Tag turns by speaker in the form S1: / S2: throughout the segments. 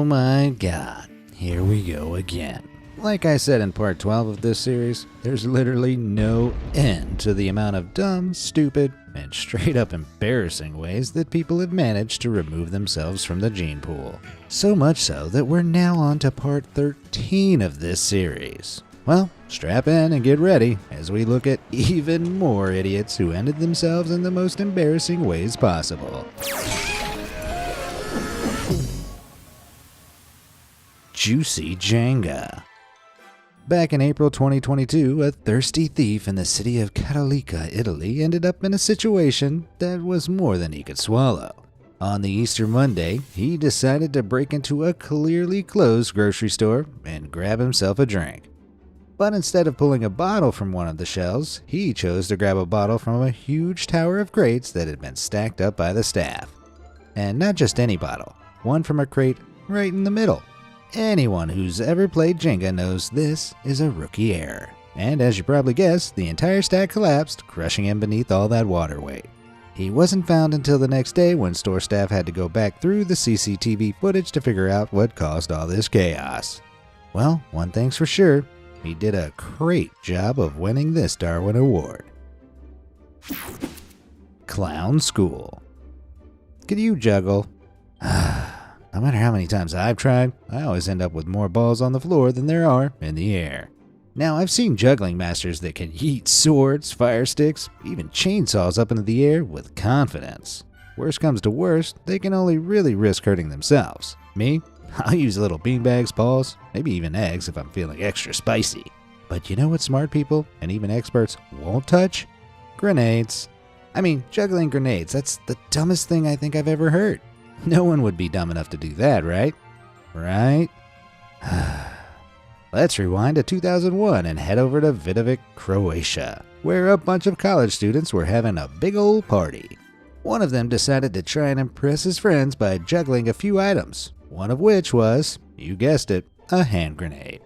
S1: my god, here we go again. Like I said in part 12 of this series, there's literally no end to the amount of dumb, stupid, and straight up embarrassing ways that people have managed to remove themselves from the gene pool. So much so that we're now on to part 13 of this series. Well, strap in and get ready as we look at even more idiots who ended themselves in the most embarrassing ways possible. Juicy Jenga. Back in April 2022, a thirsty thief in the city of Cattolica, Italy, ended up in a situation that was more than he could swallow. On the Easter Monday, he decided to break into a clearly closed grocery store and grab himself a drink. But instead of pulling a bottle from one of the shelves, he chose to grab a bottle from a huge tower of crates that had been stacked up by the staff. And not just any bottle, one from a crate right in the middle. Anyone who's ever played Jenga knows this is a rookie error. And as you probably guessed, the entire stack collapsed, crushing him beneath all that water weight. He wasn't found until the next day when store staff had to go back through the CCTV footage to figure out what caused all this chaos. Well, one thing's for sure, he did a great job of winning this Darwin Award. Clown School. Can you juggle? No matter how many times I've tried, I always end up with more balls on the floor than there are in the air. Now, I've seen juggling masters that can yeet swords, fire sticks, even chainsaws up into the air with confidence. Worst comes to worst, they can only really risk hurting themselves. Me? I'll use little beanbags, balls, maybe even eggs if I'm feeling extra spicy. But you know what smart people, and even experts, won't touch? Grenades. I mean, juggling grenades, that's the dumbest thing I think I've ever heard. No one would be dumb enough to do that, right? Right? Let's rewind to 2001 and head over to Vidovic, Croatia, where a bunch of college students were having a big old party. One of them decided to try and impress his friends by juggling a few items, one of which was, you guessed it, a hand grenade.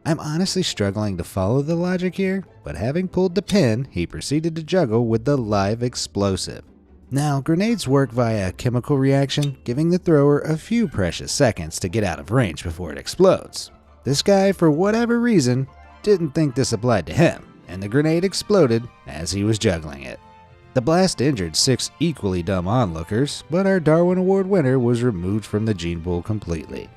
S1: I'm honestly struggling to follow the logic here, but having pulled the pin, he proceeded to juggle with the live explosive. Now, grenades work via a chemical reaction, giving the thrower a few precious seconds to get out of range before it explodes. This guy, for whatever reason, didn't think this applied to him, and the grenade exploded as he was juggling it. The blast injured 6 equally dumb onlookers, but our Darwin Award winner was removed from the gene pool completely.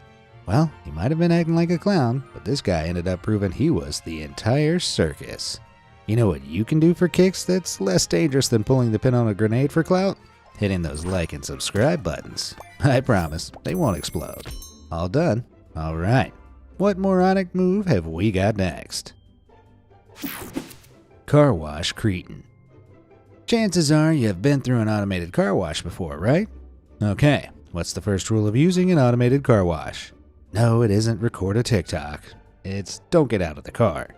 S1: Well, he might have been acting like a clown, but this guy ended up proving he was the entire circus. You know what you can do for kicks that's less dangerous than pulling the pin on a grenade for clout? Hitting those like and subscribe buttons. I promise, they won't explode. All done? Alright. What moronic move have we got next? Car wash cretin. Chances are you've been through an automated car wash before, right? Okay, what's the first rule of using an automated car wash? No, it isn't record a TikTok. It's don't get out of the car.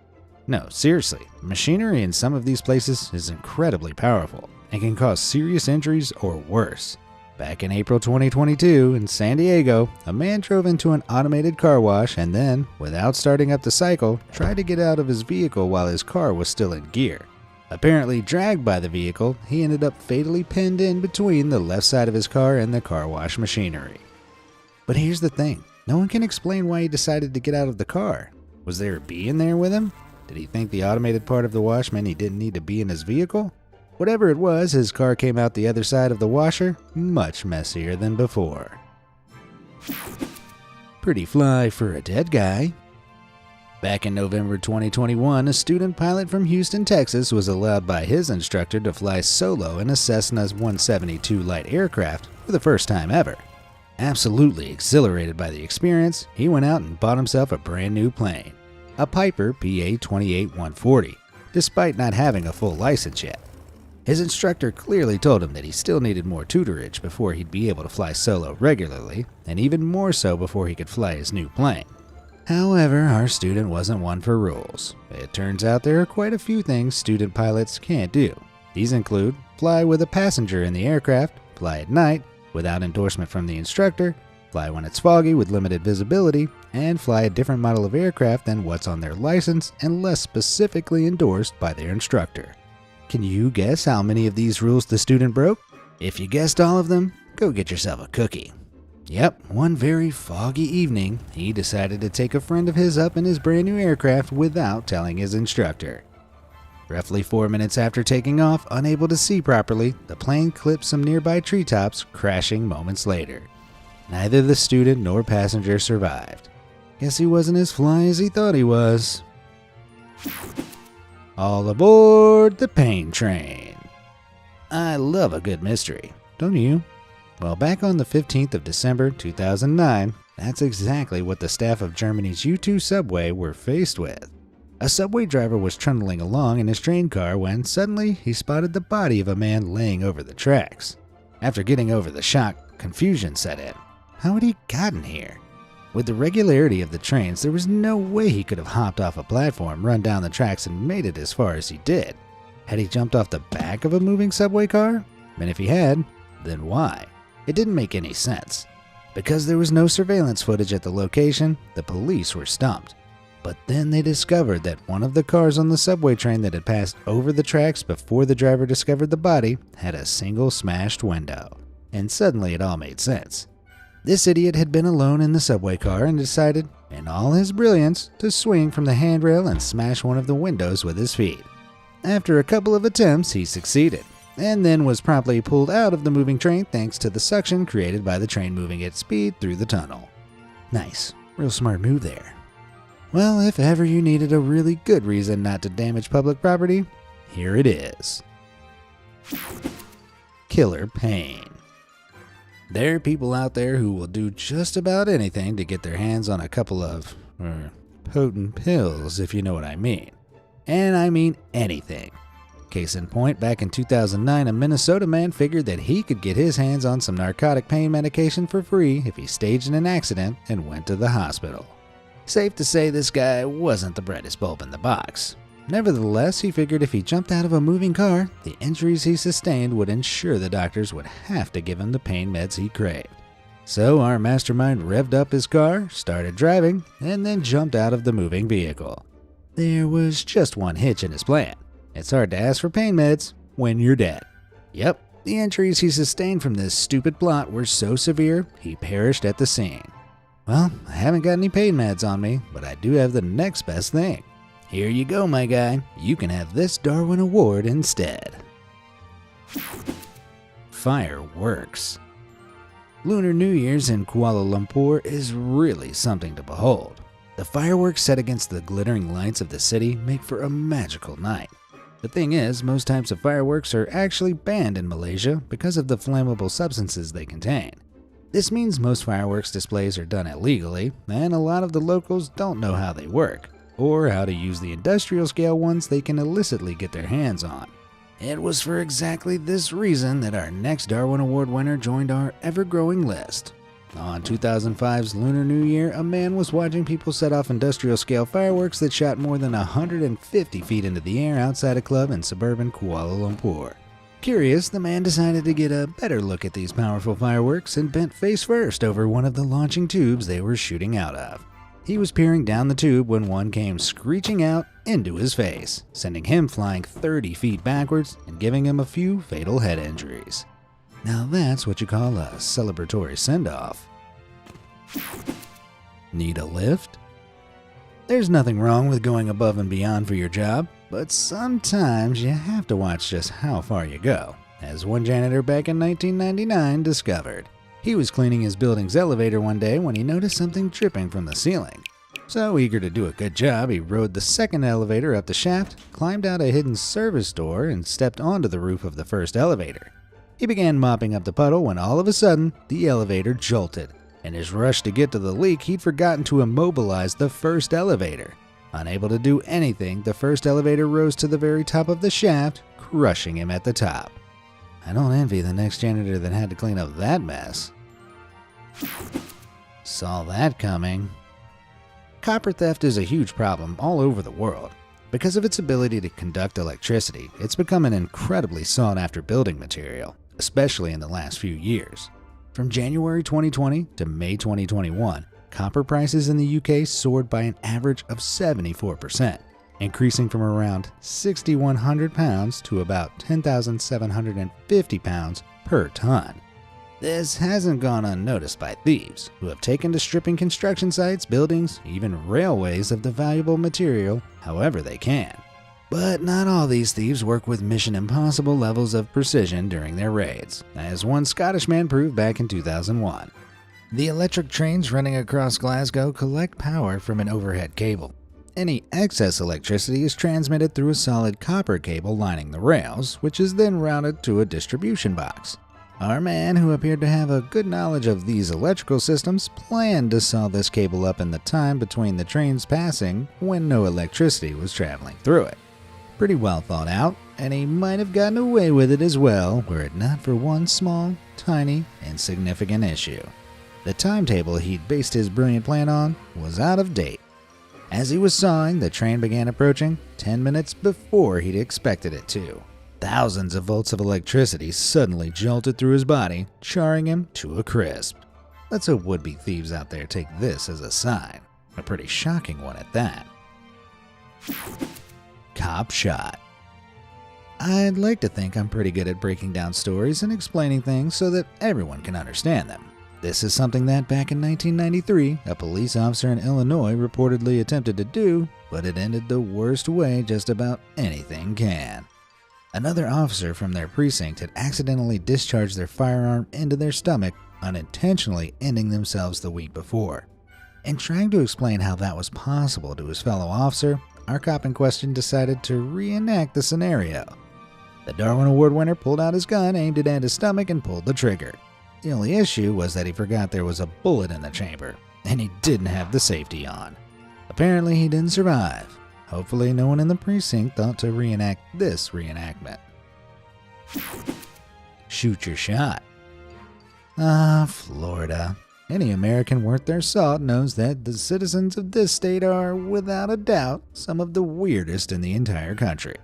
S1: No, seriously, machinery in some of these places is incredibly powerful and can cause serious injuries or worse. Back in April 2022 in San Diego, a man drove into an automated car wash and then, without starting up the cycle, tried to get out of his vehicle while his car was still in gear. Apparently dragged by the vehicle, he ended up fatally pinned in between the left side of his car and the car wash machinery. But here's the thing, no one can explain why he decided to get out of the car. Was there a bee in there with him? Did he think the automated part of the wash meant he didn't need to be in his vehicle? Whatever it was, his car came out the other side of the washer, much messier than before. Pretty fly for a dead guy. Back in November 2021, a student pilot from Houston, Texas was allowed by his instructor to fly solo in a Cessna 172 light aircraft for the first time ever. Absolutely exhilarated by the experience, he went out and bought himself a brand new plane. A Piper PA-28140, despite not having a full license yet. His instructor clearly told him that he still needed more tutorage before he'd be able to fly solo regularly, and even more so before he could fly his new plane. However, our student wasn't one for rules. It turns out there are quite a few things student pilots can't do. These include fly with a passenger in the aircraft, fly at night, without endorsement from the instructor, fly when it's foggy with limited visibility, and fly a different model of aircraft than what's on their license and less specifically endorsed by their instructor. Can you guess how many of these rules the student broke? If you guessed all of them, go get yourself a cookie. Yep, one very foggy evening, he decided to take a friend of his up in his brand new aircraft without telling his instructor. Roughly 4 minutes after taking off, unable to see properly, the plane clipped some nearby treetops, crashing moments later. Neither the student nor passenger survived. Guess he wasn't as fly as he thought he was. All aboard the pain train. I love a good mystery, don't you? Well, back on the 15th of December 2009, that's exactly what the staff of Germany's U2 subway were faced with. A subway driver was trundling along in his train car when suddenly he spotted the body of a man laying over the tracks. After getting over the shock, confusion set in. How had he gotten here? With the regularity of the trains, there was no way he could have hopped off a platform, run down the tracks, and made it as far as he did. Had he jumped off the back of a moving subway car? And if he had, then why? It didn't make any sense. Because there was no surveillance footage at the location, the police were stumped. But then they discovered that one of the cars on the subway train that had passed over the tracks before the driver discovered the body had a single smashed window. And suddenly it all made sense. This idiot had been alone in the subway car and decided, in all his brilliance, to swing from the handrail and smash one of the windows with his feet. After a couple of attempts, he succeeded, and then was promptly pulled out of the moving train thanks to the suction created by the train moving at speed through the tunnel. Nice. Real smart move there. Well, if ever you needed a really good reason not to damage public property, here it is. Killer pain. There are people out there who will do just about anything to get their hands on a couple of, potent pills, if you know what I mean. And I mean anything. Case in point, back in 2009, a Minnesota man figured that he could get his hands on some narcotic pain medication for free if he staged an accident and went to the hospital. Safe to say this guy wasn't the brightest bulb in the box. Nevertheless, he figured if he jumped out of a moving car, the injuries he sustained would ensure the doctors would have to give him the pain meds he craved. So our mastermind revved up his car, started driving, and then jumped out of the moving vehicle. There was just one hitch in his plan. It's hard to ask for pain meds when you're dead. Yep, the injuries he sustained from this stupid plot were so severe, he perished at the scene. Well, I haven't got any pain meds on me, but I do have the next best thing. Here you go, my guy. You can have this Darwin Award instead. Fireworks. Lunar New Year's in Kuala Lumpur is really something to behold. The fireworks set against the glittering lights of the city make for a magical night. The thing is, most types of fireworks are actually banned in Malaysia because of the flammable substances they contain. This means most fireworks displays are done illegally, and a lot of the locals don't know how they work, or how to use the industrial scale ones they can illicitly get their hands on. It was for exactly this reason that our next Darwin Award winner joined our ever-growing list. On 2005's Lunar New Year, a man was watching people set off industrial-scale fireworks that shot more than 150 feet into the air outside a club in suburban Kuala Lumpur. Curious, the man decided to get a better look at these powerful fireworks and bent face first over one of the launching tubes they were shooting out of. He was peering down the tube when one came screeching out into his face, sending him flying 30 feet backwards and giving him a few fatal head injuries. Now that's what you call a celebratory send-off. Need a lift? There's nothing wrong with going above and beyond for your job, but sometimes you have to watch just how far you go, as one janitor back in 1999 discovered. He was cleaning his building's elevator one day when he noticed something dripping from the ceiling. So eager to do a good job, he rode the second elevator up the shaft, climbed out a hidden service door, and stepped onto the roof of the first elevator. He began mopping up the puddle when all of a sudden, the elevator jolted. In his rush to get to the leak, he'd forgotten to immobilize the first elevator. Unable to do anything, the first elevator rose to the very top of the shaft, crushing him at the top. I don't envy the next janitor that had to clean up that mess. Saw that coming. Copper theft is a huge problem all over the world. Because of its ability to conduct electricity, it's become an incredibly sought-after building material, especially in the last few years. From January 2020 to May 2021, copper prices in the UK soared by an average of 74%, increasing from around £6,100 to about £10,750 per ton. This hasn't gone unnoticed by thieves, who have taken to stripping construction sites, buildings, even railways of the valuable material however they can. But not all these thieves work with Mission Impossible levels of precision during their raids, as one Scottish man proved back in 2001. The electric trains running across Glasgow collect power from an overhead cable. Any excess electricity is transmitted through a solid copper cable lining the rails, which is then routed to a distribution box. Our man, who appeared to have a good knowledge of these electrical systems, planned to saw this cable up in the time between the trains passing when no electricity was traveling through it. Pretty well thought out, and he might have gotten away with it as well were it not for one small, tiny, insignificant issue. The timetable he'd based his brilliant plan on was out of date. As he was sawing, the train began approaching 10 minutes before he'd expected it to. Thousands of volts of electricity suddenly jolted through his body, charring him to a crisp. Let's hope would-be thieves out there take this as a sign. A pretty shocking one at that. Cop shot. I'd like to think I'm pretty good at breaking down stories and explaining things so that everyone can understand them. This is something that back in 1993, a police officer in Illinois reportedly attempted to do, but it ended the worst way just about anything can. Another officer from their precinct had accidentally discharged their firearm into their stomach, unintentionally ending themselves the week before. In trying to explain how that was possible to his fellow officer, our cop in question decided to reenact the scenario. The Darwin Award winner pulled out his gun, aimed it at his stomach, and pulled the trigger. The only issue was that he forgot there was a bullet in the chamber, and he didn't have the safety on. Apparently he didn't survive. Hopefully no one in the precinct thought to reenact this reenactment. Shoot your shot. Florida. Any American worth their salt knows that the citizens of this state are, without a doubt, some of the weirdest in the entire country.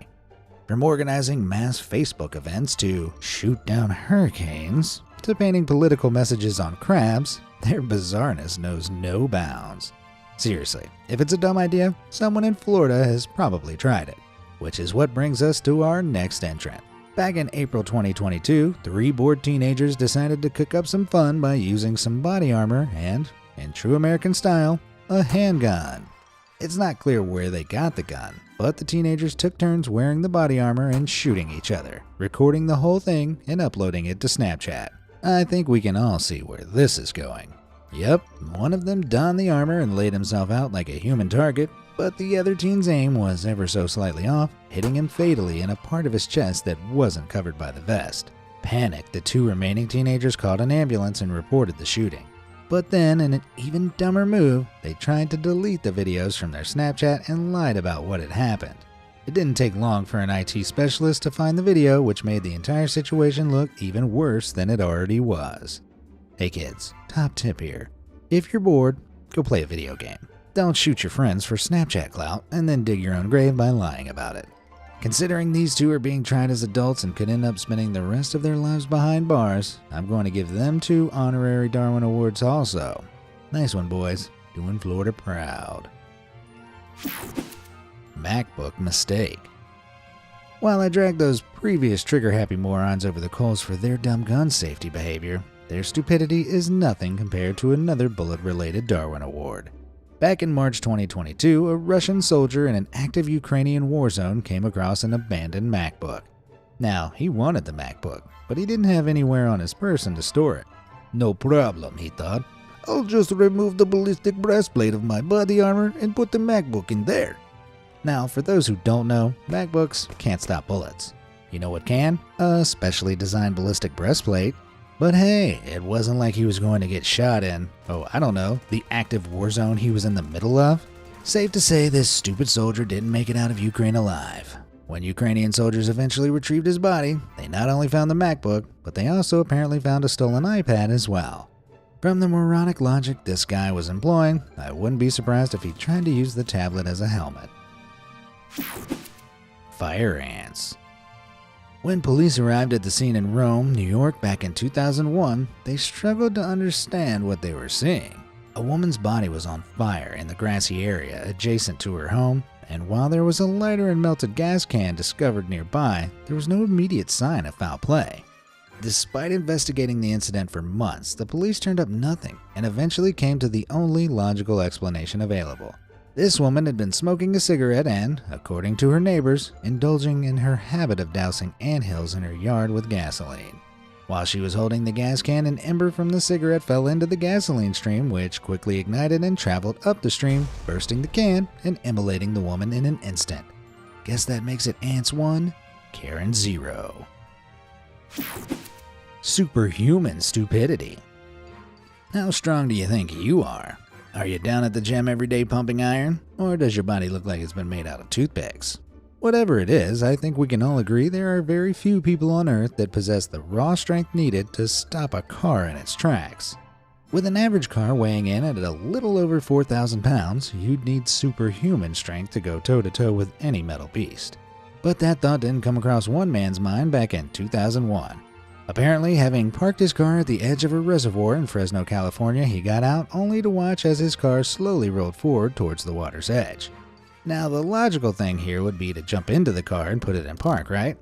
S1: From organizing mass Facebook events to shoot down hurricanes, to painting political messages on crabs, their bizarreness knows no bounds. Seriously, if it's a dumb idea, someone in Florida has probably tried it. Which is what brings us to our next entrant. Back in April 2022, 3 bored teenagers decided to cook up some fun by using some body armor and, in true American style, a handgun. It's not clear where they got the gun, but the teenagers took turns wearing the body armor and shooting each other, recording the whole thing and uploading it to Snapchat. I think we can all see where this is going. Yep, one of them donned the armor and laid himself out like a human target, but the other teen's aim was ever so slightly off, hitting him fatally in a part of his chest that wasn't covered by the vest. Panicked, the 2 remaining teenagers called an ambulance and reported the shooting. But then, in an even dumber move, they tried to delete the videos from their Snapchat and lied about what had happened. It didn't take long for an IT specialist to find the video, which made the entire situation look even worse than it already was. Hey kids, top tip here. If you're bored, go play a video game. Don't shoot your friends for Snapchat clout and then dig your own grave by lying about it. Considering these 2 are being tried as adults and could end up spending the rest of their lives behind bars, I'm going to give them 2 honorary Darwin Awards also. Nice one, boys. Doing Florida proud. MacBook mistake. While I dragged those previous trigger-happy morons over the coals for their dumb gun safety behavior, their stupidity is nothing compared to another bullet-related Darwin Award. Back in March 2022, a Russian soldier in an active Ukrainian war zone came across an abandoned MacBook. Now, he wanted the MacBook, but he didn't have anywhere on his person to store it. No problem, he thought. I'll just remove the ballistic breastplate of my body armor and put the MacBook in there. Now, for those who don't know, MacBooks can't stop bullets. You know what can? A specially designed ballistic breastplate. But hey, it wasn't like he was going to get shot in, the active war zone he was in the middle of. Safe to say this stupid soldier didn't make it out of Ukraine alive. When Ukrainian soldiers eventually retrieved his body, they not only found the MacBook, but they also apparently found a stolen iPad as well. From the moronic logic this guy was employing, I wouldn't be surprised if he tried to use the tablet as a helmet. Fire ants. When police arrived at the scene in Rome, New York back in 2001, they struggled to understand what they were seeing. A woman's body was on fire in the grassy area adjacent to her home, and while there was a lighter and melted gas can discovered nearby, there was no immediate sign of foul play. Despite investigating the incident for months, the police turned up nothing and eventually came to the only logical explanation available. This woman had been smoking a cigarette and, according to her neighbors, indulging in her habit of dousing anthills in her yard with gasoline. While she was holding the gas can, an ember from the cigarette fell into the gasoline stream, which quickly ignited and traveled up the stream, bursting the can and immolating the woman in an instant. Guess that makes it Ants 1, Karen 0. Superhuman stupidity. How strong do you think you are? Are you down at the gym every day pumping iron? Or does your body look like it's been made out of toothpicks? Whatever it is, I think we can all agree there are very few people on Earth that possess the raw strength needed to stop a car in its tracks. With an average car weighing in at a little over 4,000 pounds, you'd need superhuman strength to go toe-to-toe with any metal beast. But that thought didn't come across one man's mind back in 2001. Apparently, having parked his car at the edge of a reservoir in Fresno, California, he got out only to watch as his car slowly rolled forward towards the water's edge. Now, the logical thing here would be to jump into the car and put it in park, right?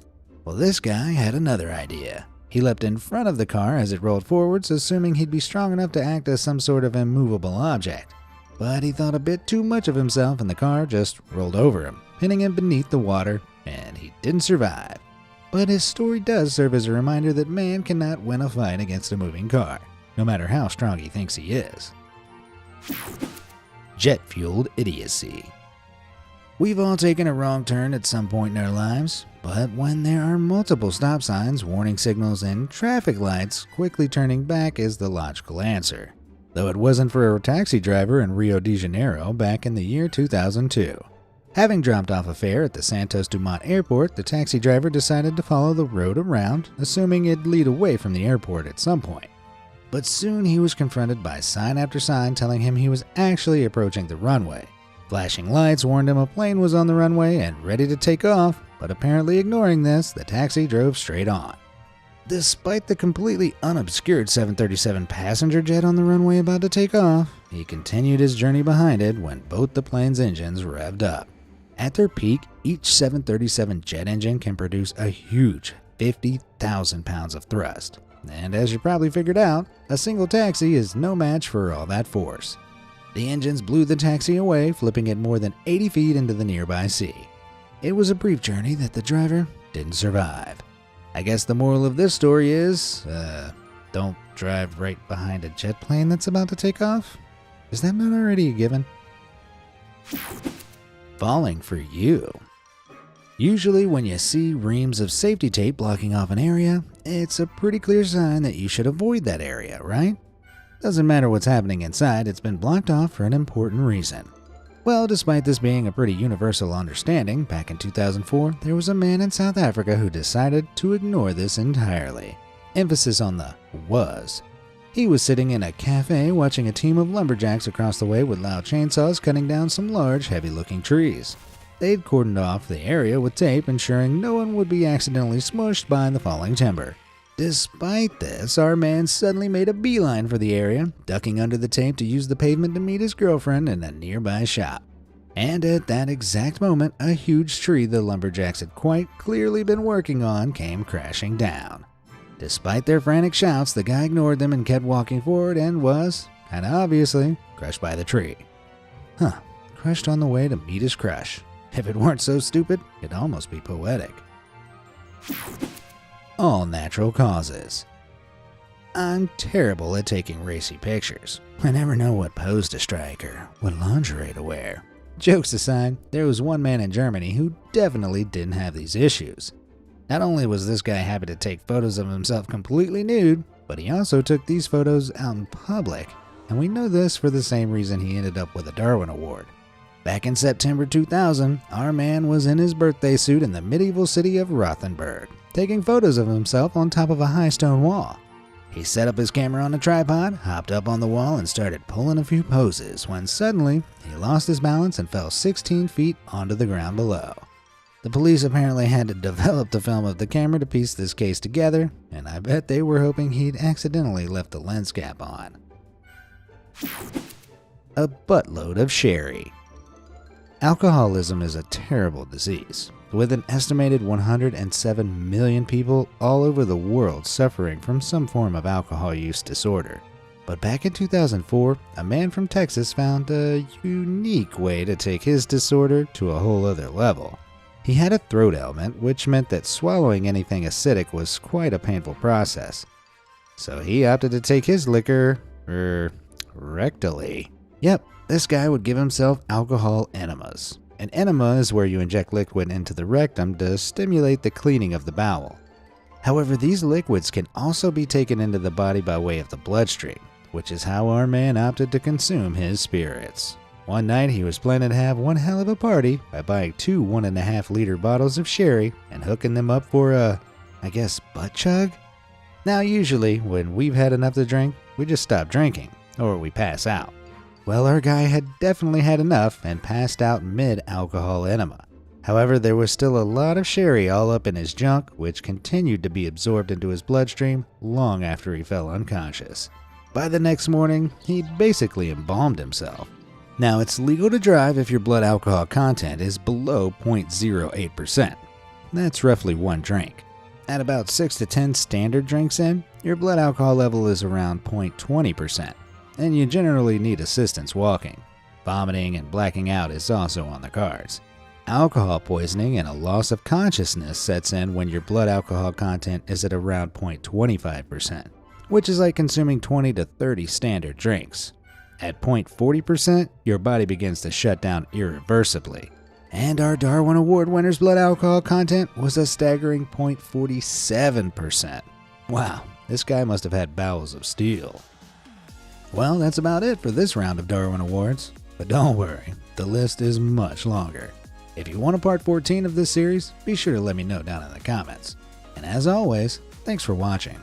S1: Well, this guy had another idea. He leapt in front of the car as it rolled forwards, assuming he'd be strong enough to act as some sort of immovable object. But he thought a bit too much of himself and the car just rolled over him, pinning him beneath the water, and he didn't survive. But his story does serve as a reminder that man cannot win a fight against a moving car, no matter how strong he thinks he is. Jet-fueled idiocy. We've all taken a wrong turn at some point in our lives, but when there are multiple stop signs, warning signals, and traffic lights, quickly turning back is the logical answer. Though it wasn't for a taxi driver in Rio de Janeiro back in the year 2002. Having dropped off a fare at the Santos Dumont Airport, the taxi driver decided to follow the road around, assuming it'd lead away from the airport at some point. But soon he was confronted by sign after sign telling him he was actually approaching the runway. Flashing lights warned him a plane was on the runway and ready to take off, but apparently ignoring this, the taxi drove straight on. Despite the completely unobscured 737 passenger jet on the runway about to take off, he continued his journey behind it when both the plane's engines revved up. At their peak, each 737 jet engine can produce a huge 50,000 pounds of thrust. And as you probably figured out, a single taxi is no match for all that force. The engines blew the taxi away, flipping it more than 80 feet into the nearby sea. It was a brief journey that the driver didn't survive. I guess the moral of this story is, don't drive right behind a jet plane that's about to take off. Is that not already a given? Falling for you. Usually when you see reams of safety tape blocking off an area, it's a pretty clear sign that you should avoid that area, right? Doesn't matter what's happening inside, it's been blocked off for an important reason. Well, despite this being a pretty universal understanding, back in 2004, there was a man in South Africa who decided to ignore this entirely. Emphasis on the was. He was sitting in a cafe watching a team of lumberjacks across the way with loud chainsaws cutting down some large, heavy-looking trees. They'd cordoned off the area with tape, ensuring no one would be accidentally smushed by the falling timber. Despite this, our man suddenly made a beeline for the area, ducking under the tape to use the pavement to meet his girlfriend in a nearby shop. And at that exact moment, a huge tree the lumberjacks had quite clearly been working on came crashing down. Despite their frantic shouts, the guy ignored them and kept walking forward and was, and obviously, crushed by the tree. Crushed on the way to meet his crush. If it weren't so stupid, it'd almost be poetic. All natural causes. I'm terrible at taking racy pictures. I never know what pose to strike or what lingerie to wear. Jokes aside, there was one man in Germany who definitely didn't have these issues. Not only was this guy happy to take photos of himself completely nude, but he also took these photos out in public, and we know this for the same reason he ended up with a Darwin Award. Back in September 2000, our man was in his birthday suit in the medieval city of Rothenburg, taking photos of himself on top of a high stone wall. He set up his camera on a tripod, hopped up on the wall, and started pulling a few poses when suddenly he lost his balance and fell 16 feet onto the ground below. The police apparently had to develop the film of the camera to piece this case together, and I bet they were hoping he'd accidentally left the lens cap on. A buttload of sherry. Alcoholism is a terrible disease. with an estimated 107 million people all over the world suffering from some form of alcohol use disorder. But back in 2004, a man from Texas found a unique way to take his disorder to a whole other level. He had a throat ailment, which meant that swallowing anything acidic was quite a painful process. So he opted to take his liquor, rectally. Yep, this guy would give himself alcohol enemas. An enema is where you inject liquid into the rectum to stimulate the cleaning of the bowel. However, these liquids can also be taken into the body by way of the bloodstream, which is how our man opted to consume his spirits. One night he was planning to have one hell of a party by buying 2 1.5-liter bottles of sherry and hooking them up for a, butt chug? Now usually when we've had enough to drink, we just stop drinking, or we pass out. Well, our guy had definitely had enough and passed out mid-alcohol enema. However, there was still a lot of sherry all up in his junk, which continued to be absorbed into his bloodstream long after he fell unconscious. By the next morning, he'd basically embalmed himself. Now, it's legal to drive if your blood alcohol content is below 0.08%. That's roughly 1 drink. At about 6 to 10 standard drinks in, your blood alcohol level is around 0.20%, and you generally need assistance walking. Vomiting and blacking out is also on the cards. Alcohol poisoning and a loss of consciousness sets in when your blood alcohol content is at around 0.25%, which is like consuming 20 to 30 standard drinks. At 0.40%, your body begins to shut down irreversibly. And our Darwin Award winner's blood alcohol content was a staggering 0.47%. Wow, this guy must have had bowels of steel. Well, that's about it for this round of Darwin Awards. But don't worry, the list is much longer. If you want a part 14 of this series, be sure to let me know down in the comments. And as always, thanks for watching.